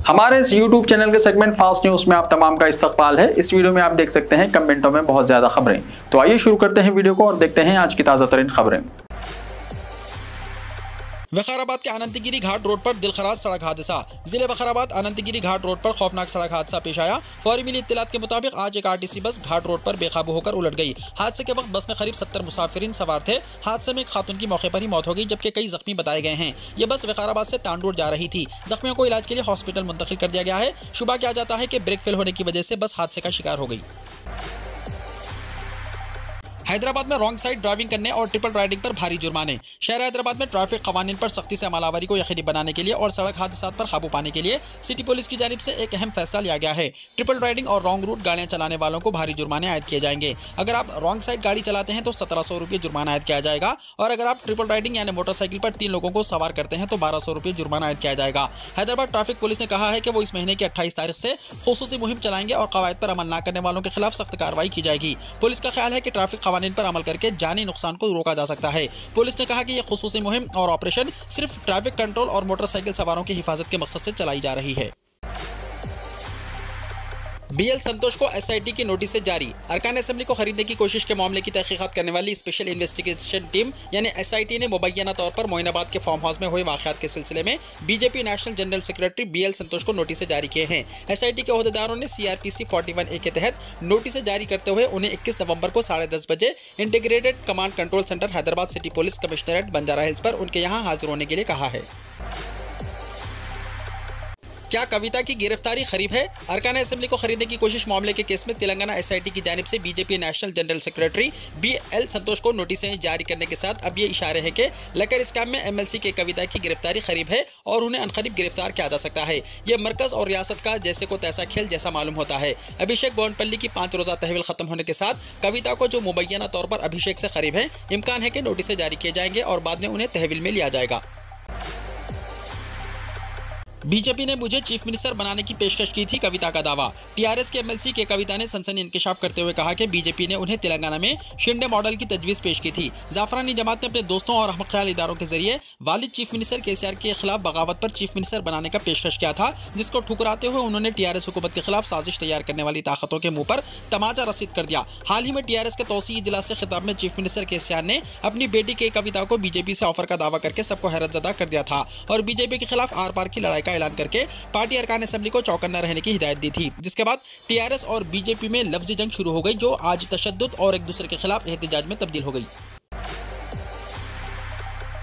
हमारे इस YouTube channel के सेगमेंट फास्ट न्यूज में आप तमाम का इस्तकबाल है। इस वीडियो में आप देख सकते हैं कमेंटों में बहुत ज्यादा खबरें। तो आइए शुरू करते हैं वीडियो को और देखते हैं आज की ताजा तरीन खबरें। वखाराबाद के अनंतगिरी घाट रोड पर दिलखराज सड़क हादसा। जिले वखाराबाद अनंतगिरी घाट रोड पर खौफनाक सड़क हादसा पेश आया। फौरी मिली इत्तलात के मुताबिक आज एक आरटीसी बस घाट रोड पर बेकाबू होकर उलट गई। हादसे के वक्त बस में करीब 70 मुसाफिरीन सवार थे। हादसे में एक खातून की मौके पर ही मौत हो गई, जबकि कई जख्मी बताए गए हैं। ये बस वखाराबाद से तांडोर जा रही थी। जख्मियों को इलाज के लिए हॉस्पिटल मुंतकिल कर दिया गया है। शुबा किया जाता है कि ब्रेक फेल होने की वजह से बस हादसे का शिकार हो गई। हैदराबाद में रॉन्ग साइड ड्राइविंग करने और ट्रिपल राइडिंग पर भारी जुर्माने। शहर हैदराबाद में ट्रैफिक कवानीन पर सख्ती से अमलावरी को यकीनी बनाने के लिए और सड़क हादसा पर काबू पाने के लिए सिटी पुलिस की जानिब से एक अहम फैसला लिया गया है। ट्रिपल राइडिंग और रॉन्ग रूट गाड़ियां चलाने वालों को भारी जुर्माने आयद किए जाएंगे। अगर आप रॉन्ग साइड गाड़ी चलाते हैं तो 1700 रुपये जुर्माना आयद किया जाएगा, और अगर आप ट्रिपल राइडिंग यानी मोटरसाइकिल पर 3 लोगों को सवार करते हैं तो 1200 रुपये जुर्माना आयद किया जाएगा। हैदराबाद ट्रैफिक पुलिस ने कहा है कि वो इस महीने की 28 तारीख से खुसूसी मुहिम चलाएंगे और कवायद पर अमल न करने वालों के खिलाफ सख्त कार्रवाई की जाएगी। पुलिस का ख्याल है कि ट्रैफिक कवानीन पर अमल करके जानी नुकसान को रोका जा सकता है। पुलिस ने कहा कि यह खुसूसी मुहिम और ऑपरेशन सिर्फ ट्रैफिक कंट्रोल और मोटरसाइकिल सवारों की हिफाजत के मकसद से चलाई जा रही है। बीएल संतोष को एसआईटी की नोटिस से जारी। अरकान असेंबली को खरीदने की कोशिश के मामले की तहकीकात करने वाली स्पेशल इन्वेस्टिगेशन टीम यानी एसआईटी ने मुबैना तौर पर मोइनाबाद के फार्म हाउस में हुए वाक़यात के सिलसिले में BJP national general secretary BL Santosh को नोटिस जारी किए हैं। एसआईटी के ओहदेदारों ने सीआरपीसी 41A के तहत नोटिस जारी करते हुए उन्हें 21 नवंबर को 10:30 बजे integrated command control centre Hyderabad city police commissionerate Banjara hills पर उनके यहाँ हाजिर होने के लिए कहा है। क्या कविता की गिरफ्तारी करीब है? अरकान असेंबली को खरीदने की कोशिश मामले के केस में तेलंगाना एसआईटी की जानिब से BJP national general secretary BL Santosh को नोटिसें जारी करने के साथ अब ये इशारे हैं कि लकर स्कैम में एमएलसी के कविता की गिरफ्तारी करीब है और उन्हें अनकरीब गिरफ्तार किया जा सकता है। ये मरकज और रियासत का जैसे को तैसा खेल जैसा मालूम होता है। अभिषेक बोनपल्ली की 5 रोजा तहवील खत्म होने के साथ कविता को, जो मुबैना तौर पर अभिषेक से करीब है, इम्कान है कि नोटिसें जारी किए जाएंगे और बाद में उन्हें तहवील में लिया जाएगा। बीजेपी ने मुझे चीफ मिनिस्टर बनाने की पेशकश की थी, कविता का दावा। टीआरएस के एमएलसी के कविता ने सनसनी इंकशाफ करते हुए कहा कि बीजेपी ने उन्हें तेलंगाना में शिंदे मॉडल की तजवीज़ पेश की थी। जाफरानी जमात ने अपने दोस्तों और हमख्याल इदारों के जरिए वालिद चीफ मिनिस्टर केसीआर के खिलाफ बगावत पर चीफ मिनिस्टर बनाने का पेशकश किया था, जिसको ठुकराते हुए उन्होंने टीआरएस हुकूमत के खिलाफ साजिश तैयार करने वाली ताकतों के मुंह पर तमाचा रसीद कर दिया। हाल ही में टीआरएस के तौसीई इजलास से खिताब में चीफ मिनिस्टर केसीआर ने अपनी बेटी के कविता को बीजेपी से ऑफर का दावा करके सबको हैरतजदा कर दिया था और बीजेपी के खिलाफ आर पार की लड़ाई का ऐलान करके पार्टी अरकान असेंबली को चौकन्ना रहने की हिदायत दी थी। जिसके बाद टीआरएस और बीजेपी में लफ्जी जंग शुरू हो गई, जो आज तशद्दुद और एक दूसरे के खिलाफ एहतजाज में तब्दील हो गई।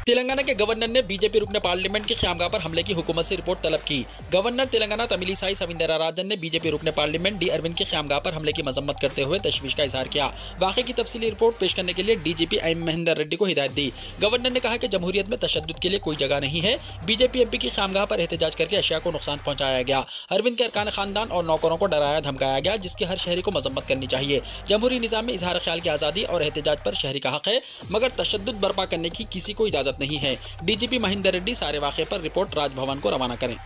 तेलंगाना के गवर्नर ने बीजेपी रुकन पार्लियामेंट की ख्यामगाह पर हमले की हुकूमत से रिपोर्ट तलब की। गवर्नर तेलंगाना तमिलिसाई सविंदराराजन ने बीजेपी रुकन पार्लियामेंट डी अरविंद की ख्यामगाह पर हमले की मजम्मत करते हुए तशवीश का इजहार किया। वाक़े की तफसीली रिपोर्ट पेश करने के लिए डीजीपी एम महेंदर रेड्डी को हिदायत दी। गवर्नर ने कहा कि जमहूरियत में तशद्दुद के लिए कोई जगह नहीं है। बीजेपी एमपी की ख्यामगाह पर एहतजाज करके अशिया को नुकसान पहुंचाया गया। अरविंद के अरकान खानदान और नौकरों को डराया धमकाया गया, जिसकी हर शहरी को मजम्मत करनी चाहिए। जमहूरी निज़ाम में इजहार ख्याल की आज़ादी और एहतजाज पर शहरी का हक है, मगर तशद्दुद बर्पा करने की किसी को इजाज़त नहीं है। डीजीपी महेंदर रेड्डी सारे वाक़े पर रिपोर्ट राजभवन को रवाना करें।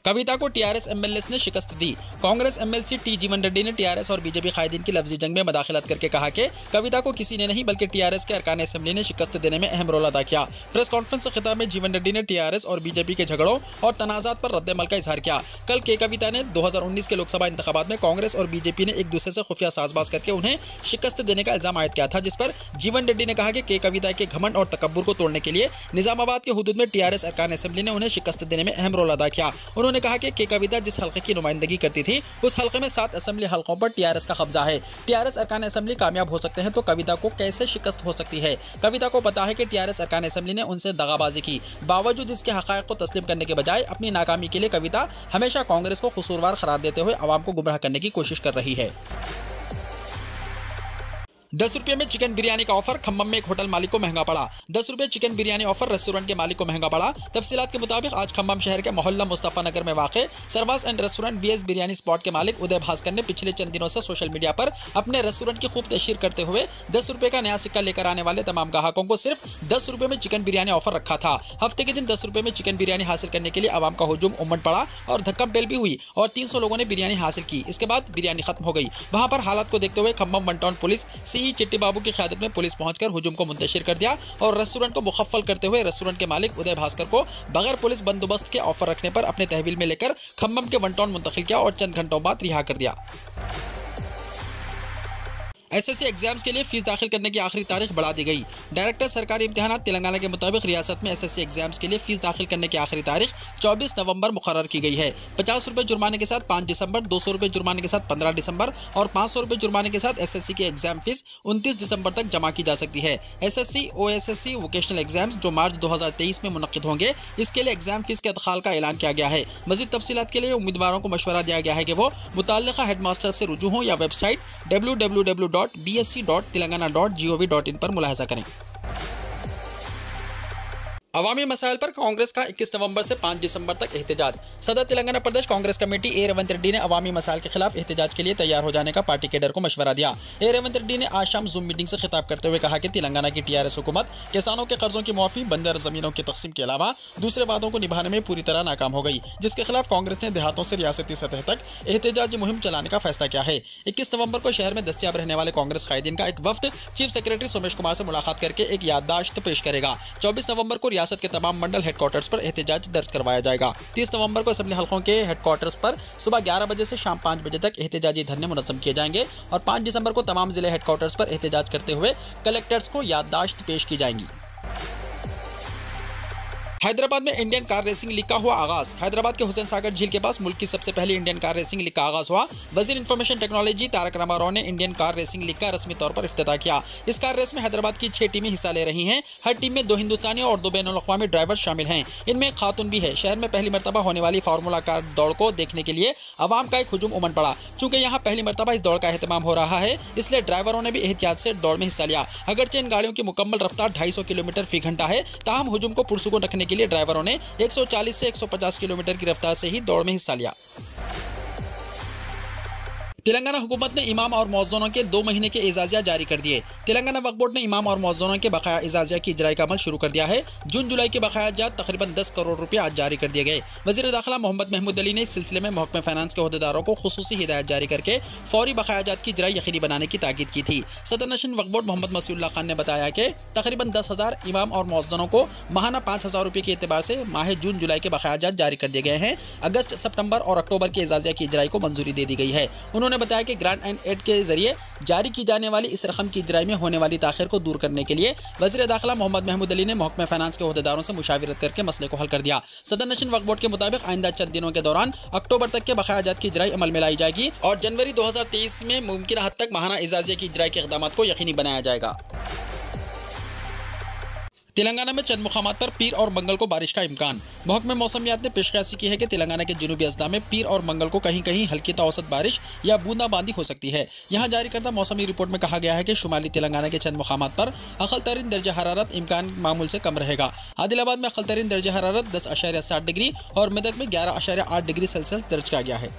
कविता को टीआरएस एमएलएस ने शिकस्त दी। कांग्रेस एमएलसी टी जीवन रेड्डी ने टीआरएस और बीजेपी कायदीन की लफ्जी जंग में मदाखलत करके कहा कि कविता को किसी ने नहीं बल्कि टीआरएस के अरकान असेंबली ने शिकस्त देने में अहम रोल अदा किया। प्रेस कॉन्फ्रेंस से खिताब में जीवन रेड्डी ने टीआरएस और बीजेपी के झगड़ों और तनाज़ात पर रद्द-ए-अमल का इजहार किया। कल के कविता ने 2019 के लोकसभा इंतखाबात में कांग्रेस और बीजेपी ने एक दूसरे से खुफिया साजबाज करके उन्हें शिकस्त देने का इल्जाम आयद किया था, जिस पर जीवन रेड्डी ने कहा कि के कविता के घमंड और तकब्बुर को तोड़ने के लिए निजामाबाद के हुदूद में टीआरएस अरकान असेंबली ने उन्हें शिकस्त देने में अहम रोल अदा किया। उन्होंने कहा कि के कविता जिस हल्के की नुमाइंदगी करती थी, उस हल्के में 7 असेंबली हल्कों पर टीआरएस का कब्जा है। टीआरएस अरकान असेंबली कामयाब हो सकते हैं तो कविता को कैसे शिकस्त हो सकती है? कविता को पता है कि टीआरएस अरकान असेंबली ने उनसे दगाबाजी की, बावजूद इसके हक़ाइक़ को तस्लीम करने के बजाय अपनी नाकामी के लिए कविता हमेशा कांग्रेस को कसूरवार करार देते हुए आवाम को गुमराह करने की कोशिश कर रही है। 10 रुपये में चिकन बिरयानी का ऑफर, खम्मम में एक होटल मालिक को महंगा पड़ा। 10 रुपये चिकन बिरयानी ऑफर रेस्टोरेंट के मालिक को महंगा पड़ा। तफसीलात के मुताबिक आज खम्मम शहर के मोहल्ला मुस्तफ़ा नगर में वाक़े सरवास and restaurant BS biryani spot के मालिक उदय भास्कर ने पिछले चंद दिनों से सोशल मीडिया पर अपने रेस्टोरेंट की खूब तशहीर करते हुए 10 रुपये का नया सिक्का लेकर आने वाले तमाम ग्राहकों को सिर्फ 10 रुपये में चिकन बिरयानी ऑफर रखा था। हफ्ते के दिन 10 रुपये में चिकन बिरयानी हासिल करने के लिए आवाम का हुजूम उमड़ पड़ा और धक्कम पेल भी हुई और 300 लोगों ने बिरयानी हासिल की। इसके बाद बिरयानी खत्म हो गई। वहां पर हालात को देखते हुए Khammam one town police ACE चिट्टी बाबू की क़यादत में पुलिस पहुंचकर हुजूम को मुंतशिर कर दिया और रेस्टोरेंट को मुखफ़्फ़ल करते हुए रेस्टोरेंट के मालिक उदय भास्कर को बगैर पुलिस बंदोबस्त के ऑफर रखने पर अपने तहवील में लेकर खम्भम के 1 टाउन मुंतकिल किया और चंद घंटों बाद रिहा कर दिया। एसएससी एग्जाम्स के लिए फीस दाखिल करने की आखिरी तारीख बढ़ा दी गई। डायरेक्टर सरकारी इम्तिहानात तेलंगाना के मुताबिक रियासत में एसएससी एग्जाम्स के लिए फीस दाखिल करने की आखिरी तारीख 24 नवंबर मुकर्रर की गई है। 50 रुपये जुर्माने के साथ 5 दिसंबर, 200 रुपये जुर्माने के साथ 15 दिसंबर और 500 रुपये जुर्माने के साथ एसएससी की एग्जाम फीस 29 दिसंबर तक जमा की जा सकती है। एसएससी ओएसएससी वोकेशनल एग्जाम्स जो मार्च 2023 में मुनक्किद होंगे, इसके लिए एग्जाम फीस के अदखाल का ऐलान किया गया है। मज़ीद तफसीलात के लिए उम्मीदवारों को मशवरा दिया गया है कि वो मुताल्लिक़ा हेडमास्टर से रुजू हों या वेबसाइट www.bsc.telangana.gov.in पर मुलाहिज़ा करें। अवामी मसाइल पर कांग्रेस का 21 नवंबर से 5 दिसंबर तक एहतजाज। सदर तेलंगाना प्रदेश कांग्रेस कमेटी ए रेवंत रेड्डी ने अवामी मसाइल के खिलाफ एहतजाज के लिए तैयार हो जाने का पार्टी केडर को मशवरा दिया। ए रेवंत रेड्डी ने आज शाम जूम मीटिंग से खिताब करते हुए कहा कि तेलंगाना की टीआरएस हुकूमत किसानों के कर्जों की माफी, बंजर जमीनों की तकसीम के अलावा दूसरे वादों को निभाने में पूरी तरह नाकाम हो गई, जिसके खिलाफ कांग्रेस ने देहातों से रियासती सतह तक एहतजाजी मुहिम चलाने का फैसला किया है। 21 नवंबर को शहर में दस्तयाब रहने वाले कांग्रेस कायदीन का एक वफ्द चीफ सेक्रेटरी सोमेश कुमार से मुलाकात करके एक याददाश्त पेश करेगा। 24 नवंबर को रियासत के तमाम मंडल हेडक्वार्टर्स पर एहतजाज दर्ज करवाया जाएगा। 30 नवंबर को असेंबली हलकों के हेडक्वार्टर्स पर सुबह 11 बजे से शाम 5 बजे तक एहतजाजी धरने मुनज़्ज़म किए जाएंगे और 5 दिसंबर को तमाम जिले हेडक्वार्टर्स पर एहतजाज करते हुए कलेक्टर्स को याददाश्त पेश की जाएंगी। हैदराबाद में इंडियन कार रेसिंग लीग का हुआ आगाज। हैदराबाद के हुसैन सागर झील के पास मुल्क की सबसे पहली इंडियन कार रेसिंग लीग का आगाज हुआ। वजीर इंफॉर्मेशन टेक्नोलॉजी तारक रामाराव ने इंडियन कार रेसिंग लीग का रस्मी तौर पर इफ्तिताह किया। इस कार रेस में हैदराबाद की 6 टीमें हिस्सा ले रही हैं। हर टीम में 2 हिंदुस्तानी और 2 बैनुल-अक़वामी ड्राइवर शामिल हैं। इनमें एक खातून भी है। शहर में पहली मरतबा होने वाली फार्मूला कार दौड़ को देखने के लिए अवाम का एक हुजूम उमड़ पड़ा। चूंकि यहाँ पहली मरतबा इस दौड़ का एहतमाम हो रहा है, इसलिए ड्राइवरों ने भी एहतियात से दौड़ में हिस्सा लिया। अगरचे इन गाड़ियों की मुकम्मल रफ्तार 250 किलोमीटर फी घंटा है, ताहम हुजूम को पुरसुकून रखने के लिए ड्राइवरों ने 140 से 150 किलोमीटर की रफ्तार से ही दौड़ में हिस्सा लिया। तेलंगाना हुकूमत ने इमाम और मुअज्जिनों के 2 महीने के एजाजिया जारी कर दिए। तेलंगाना वक्फ बोर्ड ने इमाम और मुअज्जिनों के बकाया एजाजिया की इजराई का अमल शुरू कर दिया है। जून जुलाई के बकाया जात तकरीबन 10 करोड़ रुपये आज जारी कर दिए गए। वज़ीर दाखिला मोहम्मद महमूद अली ने इस सिलसिले में महकमे फाइनेंस के अहदेदारों को खुसूसी हिदायत जारी करके फौरी बकाया जात की इजराई यकीनी बनाने की ताकीद की थी। सदर नशीन वक्फ बोर्ड मोहम्मद मसीउल्लाह खान ने बताया कि तकरीबन 10,000 इमाम और मुअज्जिनों को माहाना 5,000 रुपये के एतबार से माह जून जुलाई के बकाया जात जारी कर दिए गए हैं। अगस्त, सितंबर और अक्टूबर के एजाजिया की इजराई को मंजूरी दे दी गई है। उन्होंने बताया कि ग्रांट एड के जरिए जारी की जाने वाली इस रकम की इजराई में होने वाली ताखिर को दूर करने के लिए वज़ीर दाखिला मोहम्मद महमूद अली ने महकमे फाइनेंस के अहदेदारों से मुशावरत करके मसले को हल कर दिया। सदर नशीन वक्फ बोर्ड के मुताबिक आइंदा चंद दिनों के दौरान अक्टूबर तक के बकाया जात की इजराई अमल में लाई जाएगी और जनवरी 2023 में मुमकिन हद तक माहाना एजाजिया की इजराई के इक़दाम को यकीनी बनाया जाएगा। तेलंगाना में चंद मुकामात पर पीर और मंगल को बारिश का इम्कान। महकमे मौसमियात ने पेशकशी की है कि तेलंगाना के जुनूबी अजला में पीर और मंगल को कहीं कहीं हल्की तवसत बारिश या बूंदाबांदी हो सकती है। यहाँ जारी करदा मौसमी रिपोर्ट में कहा गया है कि शुमाली तेलंगाना के चंद मुकामात पर अक़ल तरीन दर्जा हरारत इम्कान मामूल से कम रहेगा। आदिलाबाद में अक़ल तरीन दर्जा हरारत 10.7 डिग्री और मेदक में 11.8 डिग्री सेल्सियस दर्ज किया गया है।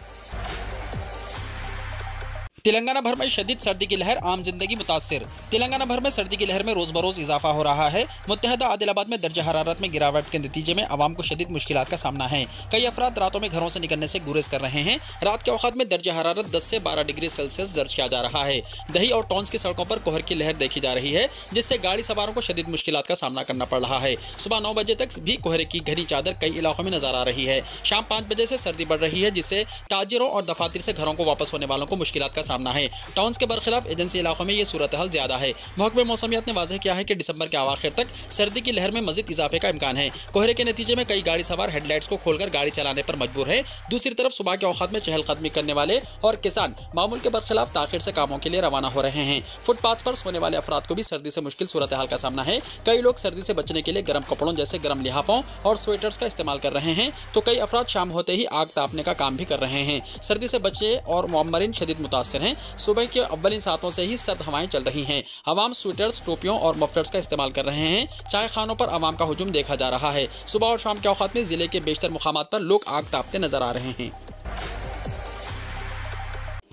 तेलंगाना भर में शदीद सर्दी की लहर, आम जिंदगी मुतासिर। तेलंगाना भर में सर्दी की लहर में रोज़ बरोज़ इजाफा हो रहा है। मुत्तहदा आदिलाबाद में दर्जा हरारत में गिरावट के नतीजे में आवाम को शदीद मुश्किलात का सामना है। कई अफराद रातों में घरों से निकलने से गुरेज कर रहे हैं। रात के औक़ात में दर्जा हरारत 10 से 12 डिग्री सेल्सियस दर्ज किया जा रहा है। दही और टॉन्स की सड़कों पर कोहर की लहर देखी जा रही है, जिससे गाड़ी सवारों को शदीद मुश्किलात का सामना करना पड़ रहा है। सुबह 9 बजे तक भी कोहरे की घनी चादर कई इलाकों में नजर आ रही है। शाम 5 बजे से सर्दी बढ़ रही है, जिससे ताजिरों और दफातर से घरों को वापस होने वालों को मुश्किलात का सामना है। के बरखिलाफ एजेंसी इलाकों में ये सूरत हाल ज्यादा है। महकमे मौसमियात ने वाज़ेह किया है कि दिसंबर के अवाखिर तक सर्दी की लहर में मजीद इजाफे का इम्कान है। कोहरे के नतीजे में कई गाड़ी सवार हेडलाइट्स को खोलकर गाड़ी चलाने पर मजबूर है। दूसरी तरफ सुबह के औक़ात में चहलकदमी करने वाले और किसान मामूल के बरखिलाफ ताखिर से कामों के लिए रवाना हो रहे हैं। फुटपाथ पर सोने वाले अफराद को भी सर्दी से मुश्किल सूरत हाल का सामना है। कई लोग सर्दी से बचने के लिए गर्म कपड़ों जैसे गर्म लिहाफों और स्वेटर्स का इस्तेमाल कर रहे हैं, तो कई अफराद शाम होते ही आग तापने का काम भी कर रहे हैं। सर्दी से बचे और मुअम्मरीन शदीद मुतासिर हैं। सुबह के अव्वलिन सातों से ही सर्द हवाएं चल रही हैं। अवाम स्वेटर्स, टोपियों और मफलर्स का इस्तेमाल कर रहे हैं। चाय खानों पर अवाम का हुजूम देखा जा रहा है। सुबह और शाम के औक़ात में जिले के बेशतर मुकामात पर लोग आग तापते नजर आ रहे हैं।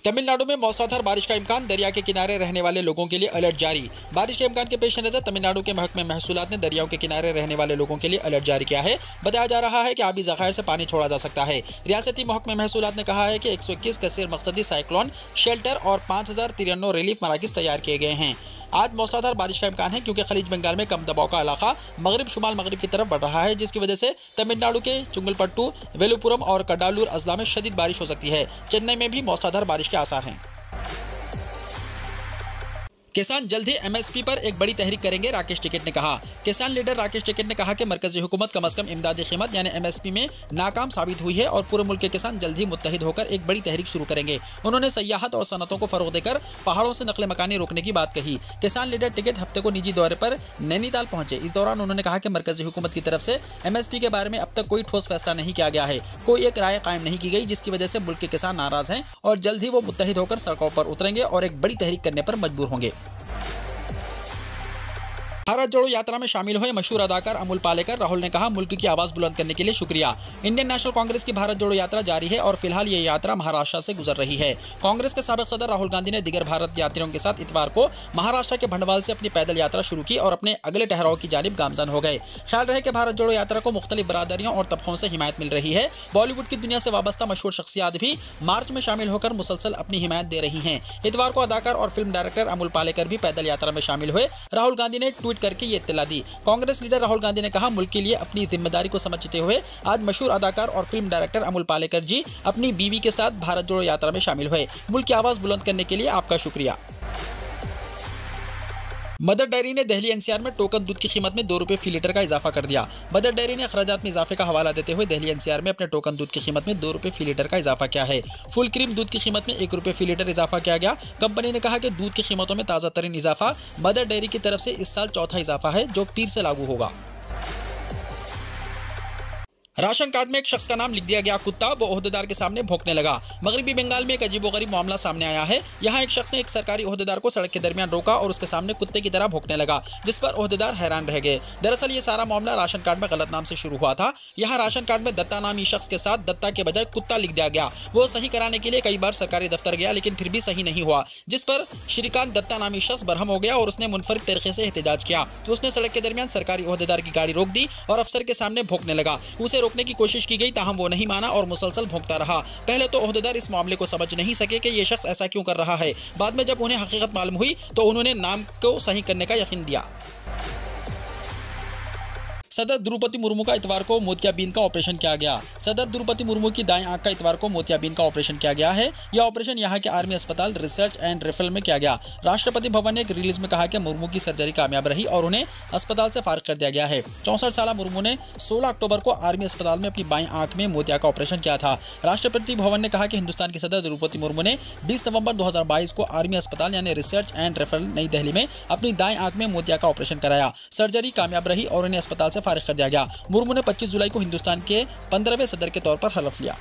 तमिलनाडु में मौसलाधार बारिश का इम्कान, दरिया के किनारे रहने वाले लोगों के लिए अलर्ट जारी। बारिश के इम्कान के पेश नजर तमिलनाडु के महकमे महसूलात ने दरियाओं के किनारे रहने वाले लोगों के लिए अलर्ट जारी किया है। बताया जा रहा है कि आबी ज़खायर से पानी छोड़ा जा सकता है। रियासती महकमे महसूलात ने कहा है कि 121 कसीर मकसदी साइक्लोन शेल्टर और 5093 रिलीफ मराकज़ तैयार किए गए हैं। आज मौसलाधार बारिश का इम्कान है क्योंकि खलीज बंगाल में कम दबाव का इलाका मगरिब शुमाल मगरिब की तरफ बढ़ रहा है, जिसकी वजह से तमिलनाडु के चुंगलपट्टू, वेलुपुरम और कडालूर अजला में शदीद बारिश हो सकती है। चेन्नई में भी मौसलाधार बारिश के आसार हैं। किसान जल्द ही एमएसपी पर एक बड़ी तहरीक करेंगे, राकेश टिकैत ने कहा। किसान लीडर राकेश टिकैत ने कहा कि मरकजी हुकूमत कम अज कम इमदादी कीमत यानी एमएसपी में नाकाम साबित हुई है और पूरे मुल्क के किसान जल्द ही मुत्तहिद होकर एक बड़ी तहरीक शुरू करेंगे। उन्होंने सयाहत और सनतों को फरोग देकर पहाड़ों से नकले मकानी रोकने की बात कही। किसान लीडर टिकैत हफ्ते को निजी दौरे पर नैनीताल पहुंचे। इस दौरान उन्होंने कहा कि मरकजी हुकूमत की तरफ से एमएसपी के बारे में अब तक कोई ठोस फैसला नहीं किया गया है, कोई एक राय कायम नहीं की गई, जिसकी वजह से मुल्क के किसान नाराज हैं और जल्द ही वो मुत्तहिद होकर सड़कों पर उतरेंगे और एक बड़ी तहरीक करने पर मजबूर होंगे। भारत जोड़ो यात्रा में शामिल हुए मशहूर अदाकार अमूल पालेकर, राहुल ने कहा मुल्क की आवाज बुलंद करने के लिए शुक्रिया। इंडियन नेशनल कांग्रेस की भारत जोड़ो यात्रा जारी है और फिलहाल ये यात्रा महाराष्ट्र से गुजर रही है। कांग्रेस के साबिक सदर राहुल गांधी ने दीगर भारत यात्रियों के साथ इतवार को महाराष्ट्र के भंडवाल से अपनी पैदल यात्रा शुरू की और अपने अगले ठहराव की जानिब गामजन हो गए। ख्याल रहे कि भारत जोड़ो यात्रा को मुख्तलिफ बरादरियों और तबकों से हिमायत मिल रही है। बॉलीवुड की दुनिया से वाबस्ता मशहूर शख्सियात भी मार्च में शामिल होकर मुसलसल अपनी हिमायत दे रही हैं। इतवार को अदाकार और फिल्म डायरेक्टर अमूल पालेकर भी पैदल यात्रा में शामिल हुए। राहुल गांधी ने ट्वीट करके ये इत्तला दी। कांग्रेस लीडर राहुल गांधी ने कहा मुल्क के लिए अपनी जिम्मेदारी को समझते हुए आज मशहूर अदाकार और फिल्म डायरेक्टर अमूल पालेकर जी अपनी बीवी के साथ भारत जोड़ो यात्रा में शामिल हुए। मुल्क की आवाज बुलंद करने के लिए आपका शुक्रिया। मदर डेयरी ने दिल्ली एनसीआर में टोकन दूध की कीमत में 2 रुपये फी लीटर का इजाफा कर दिया। मदर डेयरी ने अखराजात में इजाफे का हवाला देते हुए दिल्ली एनसीआर में अपने टोकन दूध की कीमत में 2 रुपये फी लीटर का इजाफा किया है। फुल क्रीम दूध की कीमत में 1 रुपये फी लीटर इजाफा किया गया। कंपनी ने कहा कि दूध की कीमतों में ताज़ा तरीन इजाफा मदर डेयरी की तरफ से इस साल चौथा इजाफा है जो पीर से लागू होगा। राशन कार्ड में एक शख्स का नाम लिख दिया गया कुत्ता, वो ओहदेदार के सामने भौंकने लगा। मगरबी बंगाल में एक अजीबोगरीब मामला सामने आया है। यहाँ एक शख्स ने एक सरकारी ओहदेदार को सड़क के दरमियान रोका और उसके सामने कुत्ते की तरह भौंकने लगा, जिस पर ओहदेदार हैरान रह गए। दरअसल ये सारा मामला राशन कार्ड में गलत नाम से शुरू हुआ था। यहाँ राशन कार्ड में दत्ता नामी शख्स के साथ दत्ता के बजाय कुत्ता लिख दिया गया। वो सही कराने के लिए कई बार सरकारी दफ्तर गया लेकिन फिर भी सही नहीं हुआ, जिस पर श्रीकांत दत्ता नामी शख्स बरहम हो गया और उसने मुनफरिद तरीके से एहतजाज किया। उसने सड़क के दरमियान सरकारी ओहदेदार की गाड़ी रोक दी और अफसर के सामने भौंकने लगा। उसे रोकने की कोशिश की गई, ताहम वो नहीं माना और मुसलसल भौंकता रहा। पहले तो ओहदेदार इस मामले को समझ नहीं सके कि ये शख्स ऐसा क्यों कर रहा है। बाद में जब उन्हें हकीकत मालूम हुई तो उन्होंने नाम को सही करने का यकीन दिया। सदर द्रौपदी मुर्मू का इतवार को मोतियाबिंद का ऑपरेशन किया गया। सदर द्रौपदी मुर्मू की दाएं आंख का इतवार को मोतियाबिंद का ऑपरेशन किया गया है। यह ऑपरेशन यहां के आर्मी अस्पताल रिसर्च एंड रेफरल में किया गया। राष्ट्रपति भवन ने एक रिलीज में कहा कि मुर्मू की सर्जरी कामयाब रही और उन्हें अस्पताल से फारिग कर दिया गया है। 64 साल मुर्मू ने 16 अक्टूबर को आर्मी अस्पताल में अपनी बाएं आंख में मोतिया का ऑपरेशन किया था। राष्ट्रपति भवन ने कहा कि हिंदुस्तान की सदर द्रौपदी मुर्मू ने 20 नवंबर 2022 को आर्मी अस्पताल यानी रिसर्च एंड रेफरल नई दिल्ली में अपनी दाएं आंख में मोतिया का ऑपरेशन कराया। सर्जरी कामयाब रही और उन्हें अस्पताल से फारिग कर दिया गया। मुर्मू ने 25 जुलाई को हिंदुस्तान के 15वें सदर के तौर पर हलफ लिया।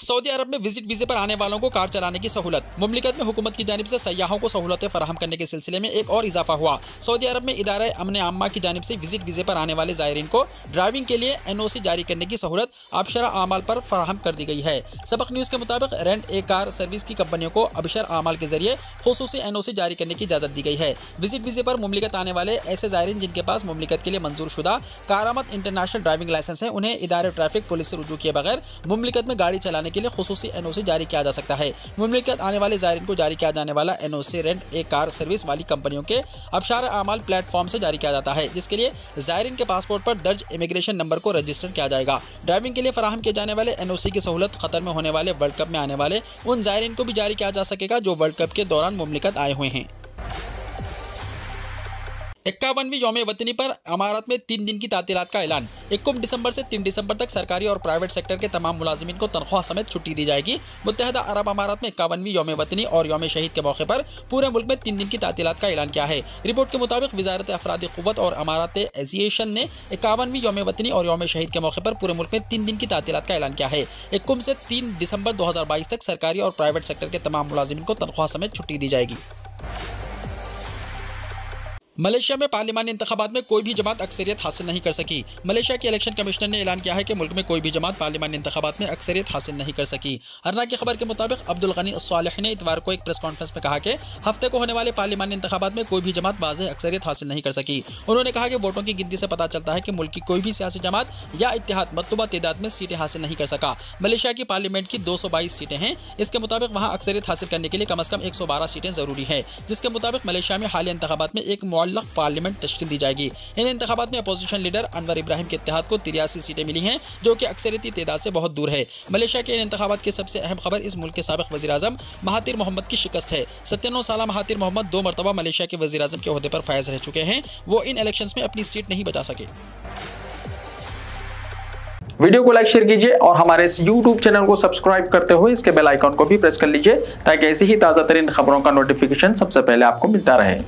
सऊदी अरब में विजिट वीजे पर आने वालों को कार चलाने की सहूलत। मुमलिकत में हुकूमत की जानिब से सयाहों को सहूलतें फराहम करने के सिलसिले में एक और इजाफा हुआ। सऊदी अरब में इदारा अमन आम्मा की जानिब से विजिट वीजे पर आने वाले ज़ायरीन को ड्राइविंग के लिए NOC जारी करने की सहूलत अबशर आमाल पर फराहम कर दी गई है। सबक न्यूज़ के मुताबिक रेंट ए कार सर्विस की कंपनियों को अबशर आमाल के जरिए खुसूसी NOC जारी करने की इजाज़त दी गई है। विजिट वीजे पर मुमलिकत आने वाले ऐसे ज़ायरीन जिनके पास मुमलिकत के लिए मंजूर शुदा कारामत इंटरनेशनल ड्राइविंग लाइसेंस है, उन्हें इदारे ट्रैफिक पुलिस से रुजू किए बगैर मुमलिकत में गाड़ी चलाने के लिए खुसूसी NOC जारी किया जा सकता है। मुमलिकत आने वाले ज़ायरीन को जारी किया जाने वाला NOC rent a car service वाली कंपनियों के अबशार आमाल प्लेटफॉर्म से जारी किया जाता है, जिसके लिए ज़ायरीन के पासपोर्ट पर दर्ज इमिग्रेशन नंबर को रजिस्टर किया जाएगा। ड्राइविंग के लिए फराहम किए जाने वाले NOC की सहूलत खतर में होने वाले वर्ल्ड कप में आने वाले उन ज़ायरीन को भी जारी किया जा सकेगा जो वर्ल्ड कप के दौरान मुमलिकत आए हुए हैं। 51वीं यौम वतनी पर अमारत में 3 दिन की तातीलात का ऐलान। 21 दिसंबर से 3 दिसंबर तक सरकारी और प्राइवेट सेक्टर के तमाम मुलाजिमीन को तनख्वाह समेत छुट्टी दी जाएगी। मुत्तहदा अरब अमारात में 51वीं यौम वतनी और यौम शहीद के मौके पर पूरे मुल्क में 3 दिन की तातीलात का ऐलान किया है। रिपोर्ट के मुताबिक वजारत अफरादी क़ुव्वत और अमारात एविएशन ने 51वीं यौम वतनी और यौम शहीद के मौके पर पूरे मुल्क में 3 दिन की तातीलात का ऐलान किया है। 21 से 3 दिसंबर 2022 तक सरकारी और प्राइवेट सेक्टर के तमाम मुलाजिमीन को तनख्वाह समेत छुट्टी दी जाएगी। मलेशिया में पार्लिमानी इंतखाबात में कोई भी जमात अक्सरियत हासिल नहीं कर सकी। मलेशिया के इलेक्शन कमिश्नर ने ऐलान किया है कि मुल्क में कोई भी जमात पार्लिमानी इंतखाबात में अक्सरियत हासिल नहीं कर सकी। अर्ना की खबर के मुताबिक अब्दुल गनी सालेह ने इतवार को एक प्रेस कॉन्फ्रेंस में कहा कि हफ्ते को होने वाले पार्लिमानी इंतखाबात में कोई भी जमात वाज़ेह अक्सरियत हासिल नहीं कर सकी। उन्होंने कहा कि वोटों की गिनती से पता चलता है कि मुल्क की कोई भी सियासी जमात या इत्तेहाद मतलूबा तादाद में सीटें हासिल नहीं कर सका। मलेशिया की पार्लियामेंट की 222 सीटें हैं। इसके मुताबिक वहाँ अक्सरियत हासिल करने के लिए कम अज कम 112 सीटें जरूरी है, जिसके मुताबिक मलेशिया में हालिया इंतखाबात में एक मुअल्लक़ पार्लियामेंट तश्कील दी जाएगी। इन इंतखाबात में अपोजिशन लीडर अनवर इब्राहिम के इत्तेहाद को 83 सीटें मिली हैं, जो कि अक्सरियती तादाद से बहुत दूर है। मलेशिया के इन इंतखाबात की सबसे अहम खबर इस मुल्क के साबिक़ वज़ीर-ए-आज़म महातिर मोहम्मद की शिकस्त है। 97 साल महातिर मोहम्मद 2 मरतबा मलेशिया के वज़ीर-ए-आज़म के ओहदे पर फायज रह चुके हैं। वो इन इलेक्शंस में अपनी सीट नहीं बचा सके। वीडियो को लाइक शेयर कीजिए और हमारे इस YouTube चैनल को सब्सक्राइब करते हुए इसके बेल आइकॉन को भी प्रेस कर लीजिए, ताकि ऐसी ही ताज़ा तरीन खबरों का नोटिफिकेशन सबसे पहले आपको मिलता रहे।